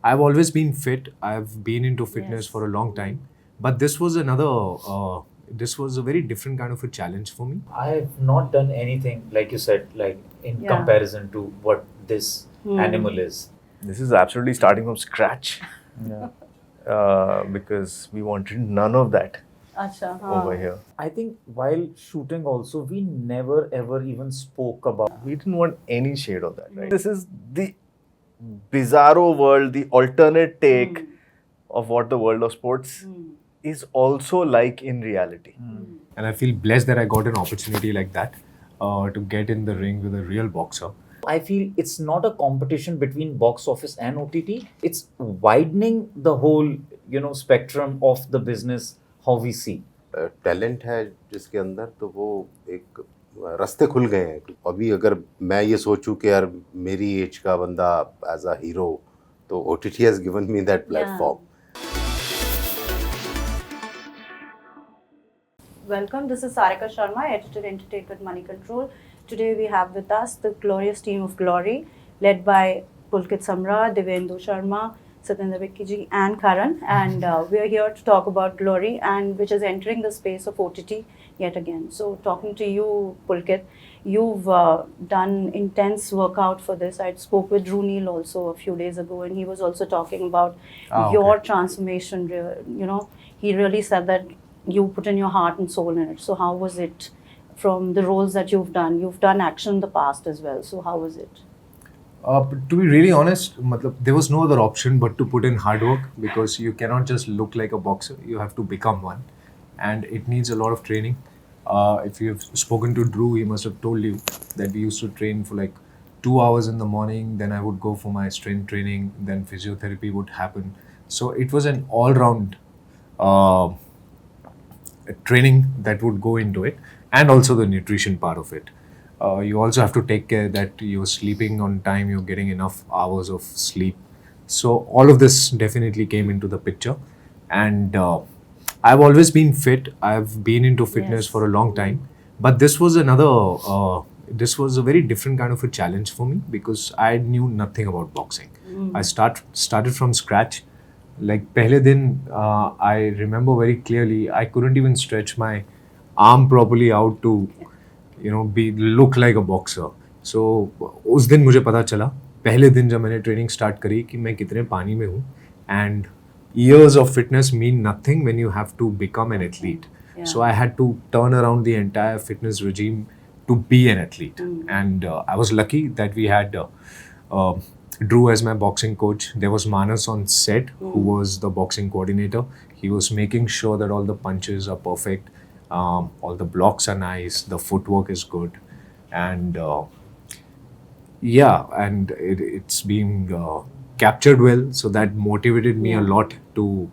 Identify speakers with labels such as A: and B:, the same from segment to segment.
A: I've always been fit. I've been into fitness for a long time, but this was this was a very different kind of a challenge for me.
B: I've not done anything like you said, like in comparison to what this animal is.
C: This is absolutely starting from scratch
B: Yeah.
C: because we wanted none of that
D: Acha,
C: over here.
B: I think while shooting also, we never ever even spoke about.
C: We didn't want any shade of that, right? This is the bizarro world, the alternate take of what the world of sports is also like in reality.
A: And I feel blessed that I got an opportunity like that to get in the ring with a real boxer.
B: I feel it's not a competition between box office and OTT. It's widening the whole, spectrum of the business, how we see.
E: Talent है जिसके अंदर, तो वो एक रास्ते खुल गए हैं. अभी अगर मैं ये सोचूं कि यार मेरी एज का बंदा एज अ हीरो, तो OTT has given me that platform.
D: Welcome, this is Sarika Sharma, editor-in-chief at Moneycontrol. Today we have with us the glorious team of Glory, led by Pulkit Samrat, Divyendu Sharma, Suvinder Vicky ji and Karan. And we are here to talk about Glory, and which is entering the space of OTT yet again. So talking to you, Pulkit, you've done intense workout for this. I spoke with Drew Neal also a few days ago, and he was also talking about your transformation. He really said that you put in your heart and soul in it. So how was it from the roles that you've done? You've done action in the past as well. So how was it?
A: To be really honest, there was no other option but to put in hard work, because you cannot just look like a boxer. You have to become one, and it needs a lot of training. If you've spoken to Drew, he must have told you that we used to train for like 2 hours in the morning. Then I would go for my strength training. Then physiotherapy would happen. So it was an all-round training that would go into it, and also the nutrition part of it. You also have to take care that you're sleeping on time, you're getting enough hours of sleep. So all of this definitely came into the picture. And I've always been fit. I've been into fitness for a long time. But this was this was a very different kind of a challenge for me, because I knew nothing about boxing. I started from scratch. Like pehle din, I remember very clearly, I couldn't even stretch my arm properly out to look like a boxer. So उस दिन मुझे पता चला, पहले दिन जब मैंने training start करी, कि मैं कितने पानी में हूँ. And years of fitness mean nothing when you have to become an athlete. So I had to turn around the entire fitness regime to be an athlete. And I was lucky that we had Drew as my boxing coach. There was Manas on set, who was the boxing coordinator. He was making sure that all the punches are perfect, all the blocks are nice, the footwork is good, and it's being captured well. So that motivated me a lot to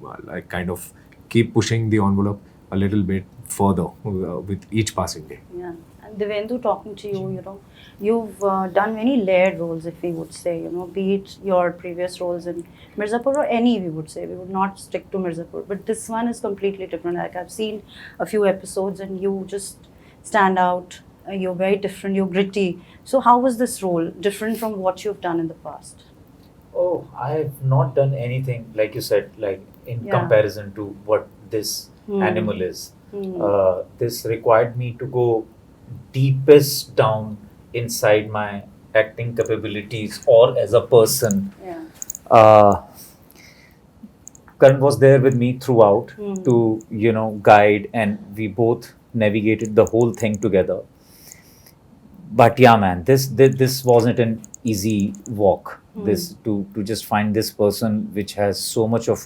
A: kind of keep pushing the envelope a little bit further with each passing day.
D: Yeah. And Divyendu, talking to you, you've done many layered roles, if we would say, be it your previous roles in Mirzapur or any, we would say. We would not stick to Mirzapur. But this one is completely different. Like, I've seen a few episodes and you just stand out. You're very different. You're gritty. So how was this role different from what you've done in the past?
B: Oh, I have not done anything like you said, like in comparison to what this animal is. This required me to go deepest down inside my acting capabilities or as a person. Karan was there with me throughout to guide, and we both navigated the whole thing together. But yeah, man, this wasn't an easy walk. This to just find this person which has so much of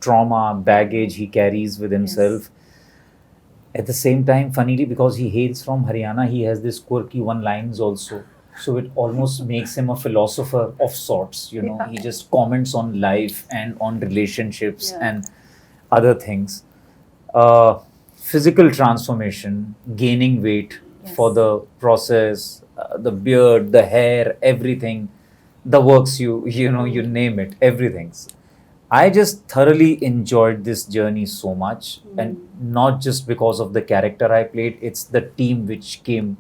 B: trauma, baggage he carries with himself. At the same time, funnily, because he hails from Haryana, he has this quirky one-liners also. So it almost makes him a philosopher of sorts. He just comments on life and on relationships and other things. Physical transformation, gaining weight for the process, the beard, the hair, everything, the works, you name it, everything. I just thoroughly enjoyed this journey so much, and not just because of the character I played, it's the team which came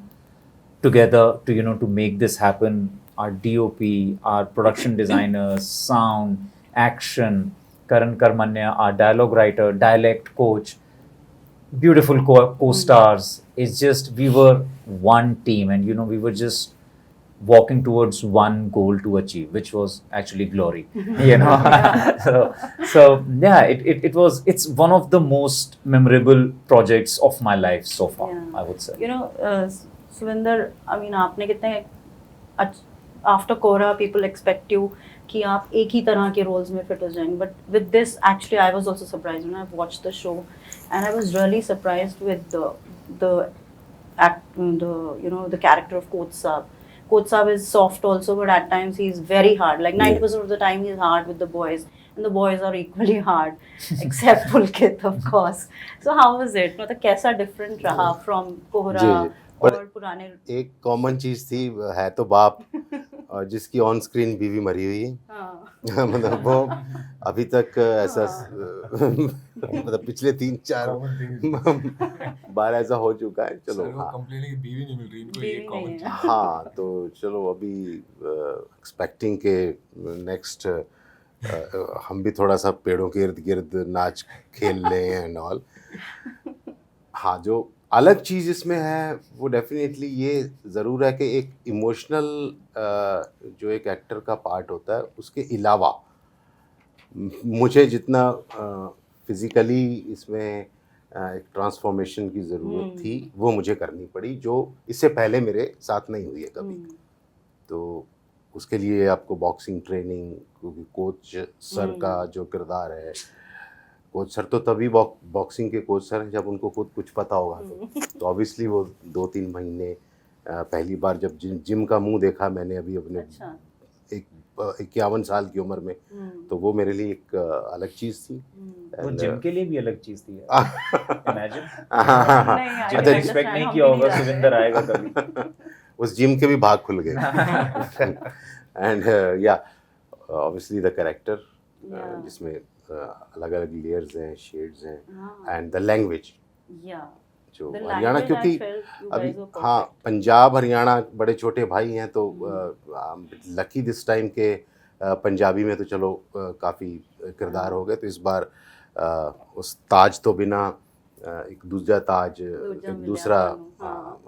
B: together to make this happen. Our DOP, our production designers, sound, action. Karan Karmanya, our dialogue writer, dialect coach, beautiful co-stars. It's just we were one team, and we were just walking towards one goal to achieve, which was actually glory. So yeah, it's one of the most memorable projects of my life so far.
D: Yeah.
B: I would say.
D: Suvinder, I mean, आपने कितने after Kora, people expect you कि आप एक ही तरह के roles में fit हो जाएंगे. But with this, actually, I was also surprised when I watched the show, and I was really surprised with the character of Coach Saab. Coach Saab is soft also, but at times he's very hard. Like 90% of the time, he's hard with the boys, and the boys are equally hard, except Pulkit, of course. So how was it? मतलब कैसा different रहा from Kohra
E: पर
D: और पुराने?
E: एक common चीज थी, है तो बाप और जिसकी ऑन स्क्रीन बीवी मरी हुई है।
D: हाँ.
E: मतलब वो अभी तक ऐसा मतलब पिछले 3-4 बार ऐसा हो चुका है। चलो हाँ
A: कंप्लेन है कि बीवी नहीं मिल रही इनको, ये
D: बीवी
A: कॉमन
D: नहीं है.
E: हाँ, तो चलो अभी एक्सपेक्टिंग के नेक्स्ट हम भी थोड़ा सा पेड़ों के इर्द गिर्द नाच खेल लें एंड ऑल। हाँ, जो अलग चीज़ इसमें है वो डेफिनेटली ये ज़रूर है कि एक इमोशनल जो एक एक्टर का पार्ट होता है उसके अलावा मुझे जितना फिज़िकली इसमें एक ट्रांसफॉर्मेशन की ज़रूरत थी वो मुझे करनी पड़ी, जो इससे पहले मेरे साथ नहीं हुई है कभी। तो उसके लिए आपको बॉक्सिंग ट्रेनिंग, क्योंकि कोच सर का जो किरदार है, कोच सर तो तभी बॉक्सिंग के कोच सर हैं जब उनको खुद कुछ पता होगा। तो ऑब्वियसली वो 2-3 महीने पहली बार जब जिम का मुंह देखा मैंने अभी अपने 51 साल की उम्र में, तो वो मेरे लिए एक अलग चीज़ थी।
B: वो जिम के लिए भी अलग चीज़ थी। इमेजिन
E: अच्छा,
B: एक्सपेक्ट नहीं किया होगा सुविंदर आएगा कभी।
E: उस जिम के भी भाग खुल गए। एंड या ऑब्वियसली द कैरेक्टर जिसमें अलग अलग लेयर्स हैं, शेड्स हैं, एंड द लैंग्वेज जो हरियाणा, क्योंकि अभी हाँ पंजाब हरियाणा बड़े छोटे भाई हैं, तो लकी दिस टाइम के पंजाबी में तो चलो काफ़ी किरदार हो गए। तो इस बार उस ताज तो बिना एक दूसरा ताज, एक दूसरा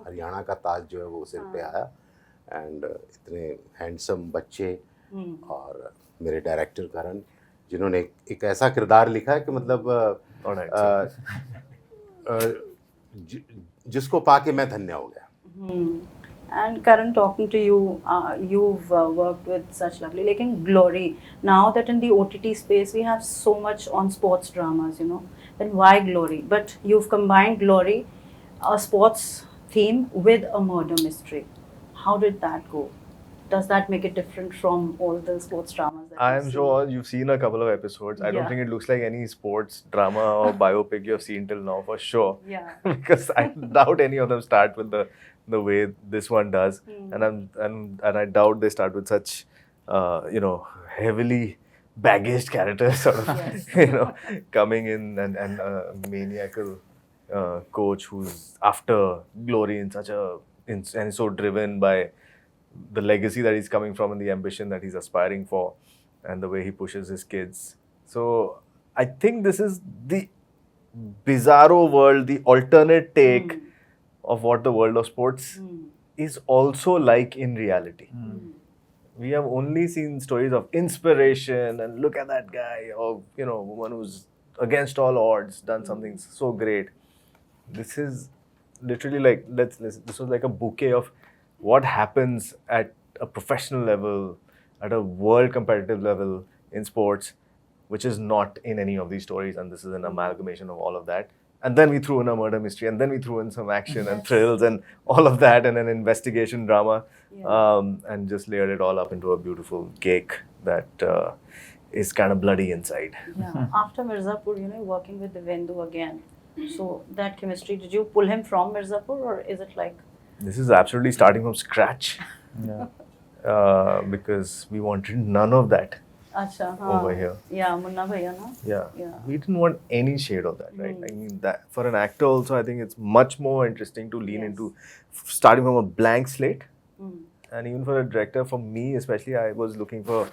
E: हरियाणा का ताज जो है वो सिर पे आया। एंड इतने हैंडसम बच्चे और मेरे डायरेक्टर करण, जिन्होंने एक ऐसा किरदार लिखा है कि मतलब जिसको पाके मैं धन्य हो गया।
D: And Karan, talking to you, you've worked with such lovely, like in Glory. Now that in the OTT space we have so much on sports dramas, then why Glory? But you've combined Glory, a sports theme, with a murder mystery. How did that go? Does that make it different from all the sports dramas that
C: I'm sure you've seen a couple of episodes. I don't think it looks like any sports drama or biopic you have seen till now, for sure.
D: Yeah.
C: Because I doubt any of them start with the way this one does, and I doubt they start with such heavily baggaged characters sort of coming in and a maniacal coach who's after glory in such and so driven by the legacy that he's coming from and the ambition that he's aspiring for and the way he pushes his kids. So I think this is the bizarro world, the alternate take of what the world of sports is also like in reality. We have only seen stories of inspiration and look at that guy, or woman who's against all odds done something so great. This is literally like this was like a bouquet of what happens at a professional level, at a world competitive level in sports, which is not in any of these stories, and this is an amalgamation of all of that. And then we threw in a murder mystery, and then we threw in some action and thrills and all of that, and an investigation drama, and just layered it all up into a beautiful cake that is kind of bloody inside.
D: Yeah. After Mirzapur, working with Divyendu again. So that chemistry, did you pull him from Mirzapur, or is it like?
C: This is absolutely starting from scratch. Because we wanted none of that over here.
D: Yeah, Munna Bhaiya, no?
C: Yeah. We didn't want any shade of that, right? I mean, that for an actor also, I think it's much more interesting to lean into starting from a blank slate. And even for a director, for me especially, I was looking for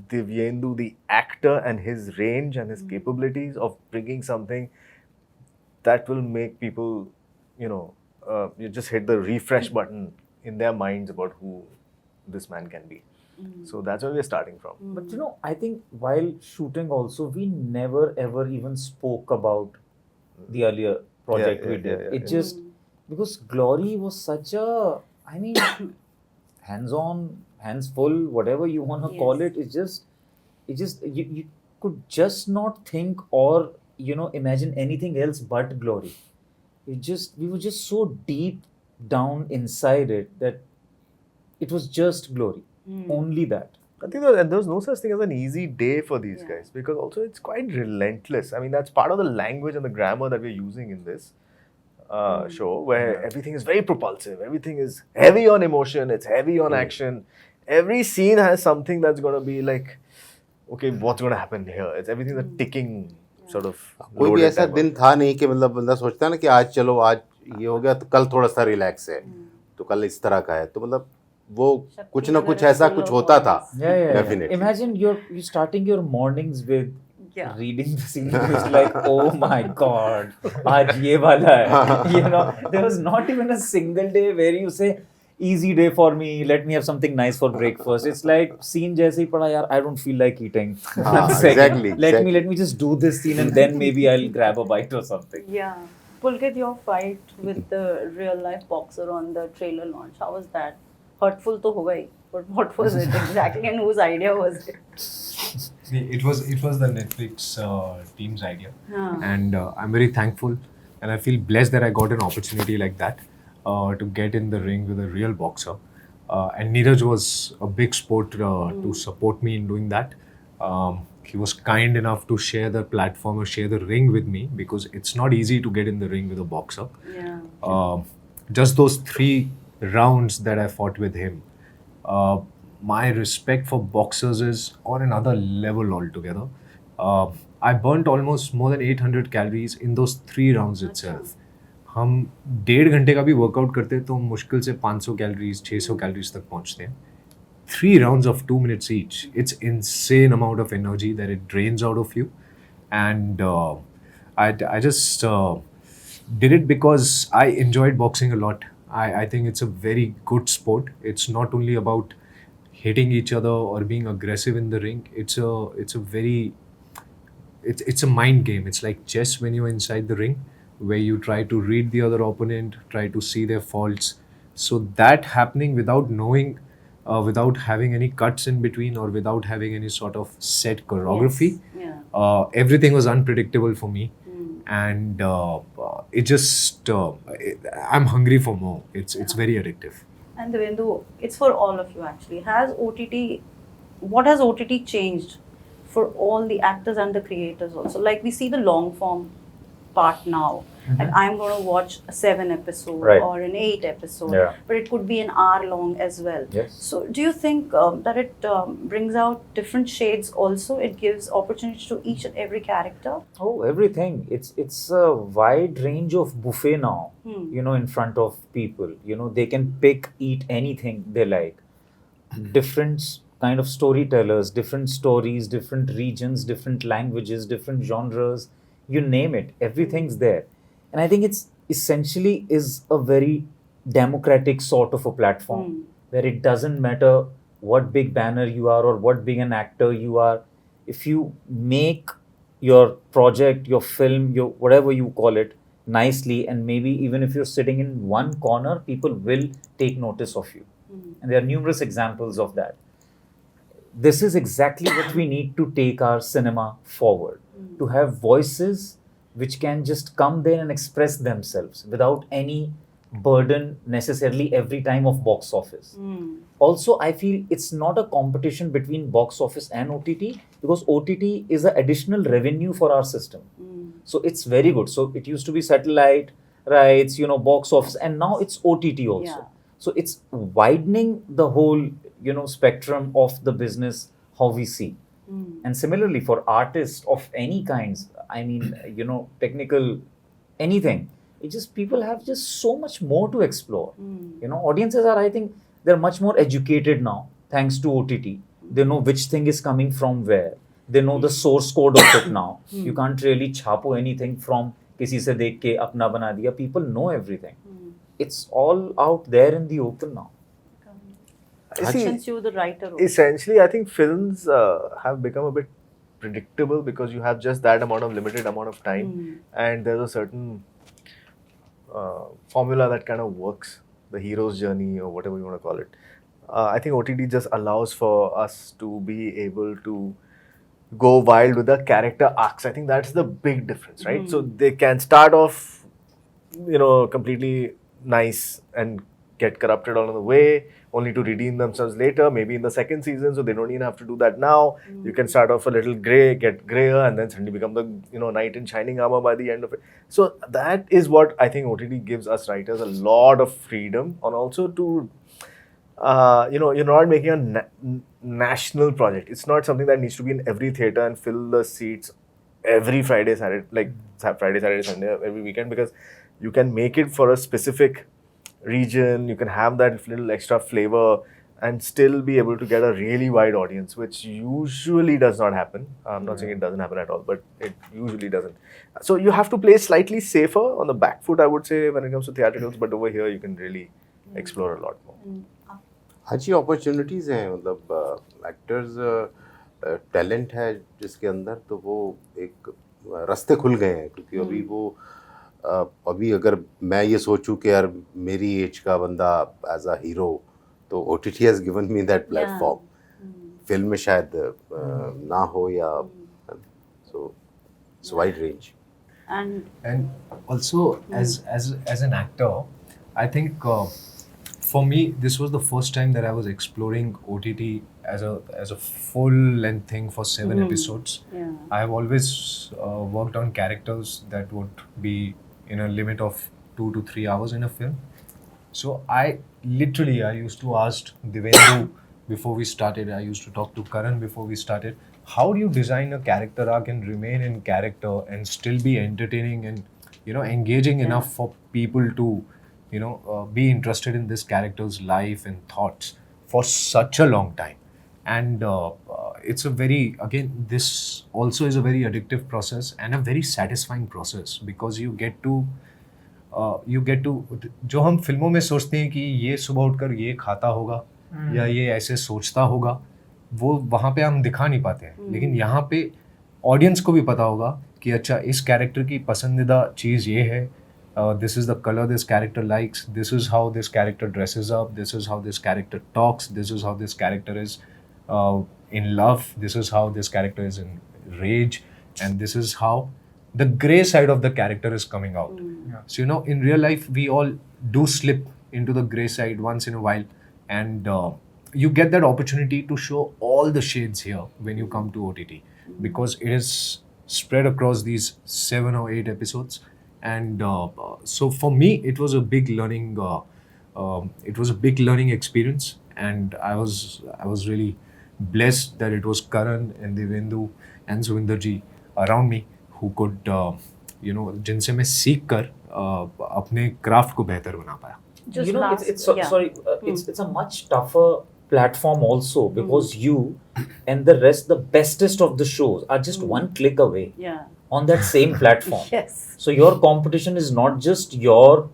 C: Divyendu, the actor, and his range and his capabilities of bringing something that will make people, you just hit the refresh button in their minds about who this man can be. So that's where we're starting from.
B: But I think while shooting also, we never ever even spoke about the earlier project we did. It just, because Glory was such a, I mean, hands-on, hands-full, whatever you want to call it, you could just not think or, imagine anything else but Glory. We were just so deep down inside it that it was just Glory. Only that.
C: I think there was no such thing as an easy day for these guys, because also it's quite relentless. I mean, that's part of the language and the grammar that we're using in this show, where everything is very propulsive, everything is heavy on emotion, it's heavy on action. Every scene has something that's going to be like, okay, what's going to happen here? It's everything's a ticking sort of.
E: कोई भी ऐसा दिन था नहीं कि मतलब बंदा सोचता है ना कि आज चलो, आज ये हो गया तो कल थोड़ा सा रिलैक्स है, तो कल इस तरह का है, तो मतलब वो कुछ ना कुछ ऐसा कुछ होता था. Definitely.
B: Imagine you're starting your mornings with reading the scene. It's like, oh my god, आज ये वाला है. There was not even a single day where you say, easy day for me, let me have something nice for breakfast. It's like scene जैसे ही पड़ा यार, I don't feel like eating.
E: Exactly.
B: Let me just do this scene and then maybe I'll grab a bite or something.
D: Yeah. Pulkit, your fight with the real life boxer on the trailer launch, how was that? Hurtful to hoga hi, but what was it exactly and whose idea was it?
A: It was the Netflix team's idea, and I'm very thankful, and I feel blessed that I got an opportunity like that to get in the ring with a real boxer. And Neeraj was a big sport to support me in doing that. He was kind enough to share the platform or share the ring with me, because it's not easy to get in the ring with a boxer.
D: Yeah.
A: Just those 3 rounds that I fought with him, my respect for boxers is on another level altogether. I burnt almost more than 800 calories in those 3 rounds itself. हम 1.5 घंटे का भी workout करते तो मुश्किल से 500 calories 600 calories तक पहुंचते हैं. 3 rounds of 2 minutes each. It's insane amount of energy that it drains out of you, and I just did it because I enjoyed boxing a lot. I think it's a very good sport. It's not only about hitting each other or being aggressive in the ring. It's a mind game. It's like chess when you're inside the ring, where you try to read the other opponent, try to see their faults. So that happening without knowing, without having any cuts in between or without having any sort of set choreography, everything was unpredictable for me. And it just, I'm hungry for more. It's very addictive.
D: And Divyendu, it's for all of you actually. What has OTT changed for all the actors and the creators also? Like we see the long form part now. Like I'm going to watch a 7 episode or an 8 episode, but it could be an hour long as well.
B: Yes.
D: So do you think that it brings out different shades also? It gives opportunity to each and every character?
B: Oh, everything. It's a wide range of buffet now, in front of people. They can pick, eat anything they like. Different kind of storytellers, different stories, different regions, different languages, different genres, you name it, everything's there. And I think it's essentially is a very democratic sort of a platform where it doesn't matter what big banner you are or what big an actor you are. If you make your project, your film, your whatever you call it, nicely, and maybe even if you're sitting in one corner, people will take notice of you. And there are numerous examples of that. This is exactly what we need to take our cinema forward. To have voices which can just come there and express themselves without any burden necessarily every time of box office. Also, I feel it's not a competition between box office and OTT, because OTT is an additional revenue for our system. So it's very good. So it used to be satellite rights, box office, and now it's OTT also.
D: Yeah.
B: So it's widening the whole, spectrum of the business, how we see. And similarly for artists of any kinds, I mean, technical, anything, it just, people have just so much more to explore. Audiences are, I think, they're much more educated now, thanks to OTT. They know which thing is coming from where. They know the source code of it now. You can't really chapo anything from किसी से देख के अपना बना दिया. People know everything. It's all out there in the open now.
D: Since you were the writer.
C: Essentially, I think films have become a bit predictable because you have just that limited amount of time, and there's a certain formula that kind of works, the hero's journey or whatever you want to call it. I think OTT just allows for us to be able to go wild with the character arcs. I think that's the big difference, right? So they can start off, completely nice and get corrupted along the way, only to redeem themselves later, maybe in the second season, so they don't even have to do that now. You can start off a little grey, get greyer, and then suddenly become the knight in shining armor by the end of it. So that is what I think OTT gives us writers, a lot of freedom, and also to you're not making a national project. It's not something that needs to be in every theater and fill the seats every Friday, Saturday, Sunday, every weekend, because you can make it for a specific region. You can have that little extra flavor and still be able to get a really wide audience, which usually does not happen. I'm not saying it doesn't happen at all, but it usually doesn't. So you have to play slightly safer on the back foot, I would say, when it comes to theatricals, but over here you can really explore a lot more.
E: अच्छी opportunities हैं, मतलब actors talent है जिसके अंदर, तो वो एक रास्ते खुल गए हैं, क्योंकि अभी वो अभी अगर मैं ये सोचूं कि यार मेरी एज का बंदा एज अ हीरो, तो OTT has given me that platform. Film में शायद ना हो, या so it's wide range.
A: And also as an actor, I think for me this was the first time that I was exploring OTT as a full length thing for 7 episodes. I have always worked on characters that would be in a limit of 2 to 3 hours in a film. So I used to ask Divyendu before we started. I used to talk to Karan before we started. How do you design a character arc and remain in character and still be entertaining and engaging enough for people to be interested in this character's life and thoughts for such a long time? And it's a this also is a very addictive process and a very satisfying process, because you get to जो हम फिल्मों में सोचते हैं कि ये सुबह उठकर ये खाता होगा या ये ऐसे सोचता होगा, वो वहाँ पे हम दिखा नहीं पाते हैं. लेकिन यहाँ पे ऑडियंस को भी पता होगा कि अच्छा इस कैरेक्टर की पसंदीदा चीज़ ये है, this is the color this character likes, this is how this character dresses up, this is how this character talks, this is how this character is in love, this is how this character is in rage, and this is how the grey side of the character is coming out. So in real life we all do slip into the grey side once in a while, and you get that opportunity to show all the shades here when you come to OTT, because it is spread across these 7 or 8 episodes. And so for me it was a big learning experience, and I was really blessed that it was Karan and Divyendu and Suvinder ji around me who could जिनसे मैं सीख कर अपने craft को बेहतर बना पाया.
B: It's a much tougher platform also, because you and the rest, the bestest of the shows are just one click away on that same platform. So your competition is not just your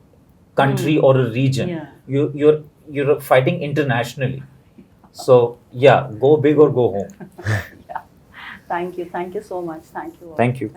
B: country or a region. You're fighting internationally. So go big or go home.
D: Thank you so much. Thank you all.
B: Thank you.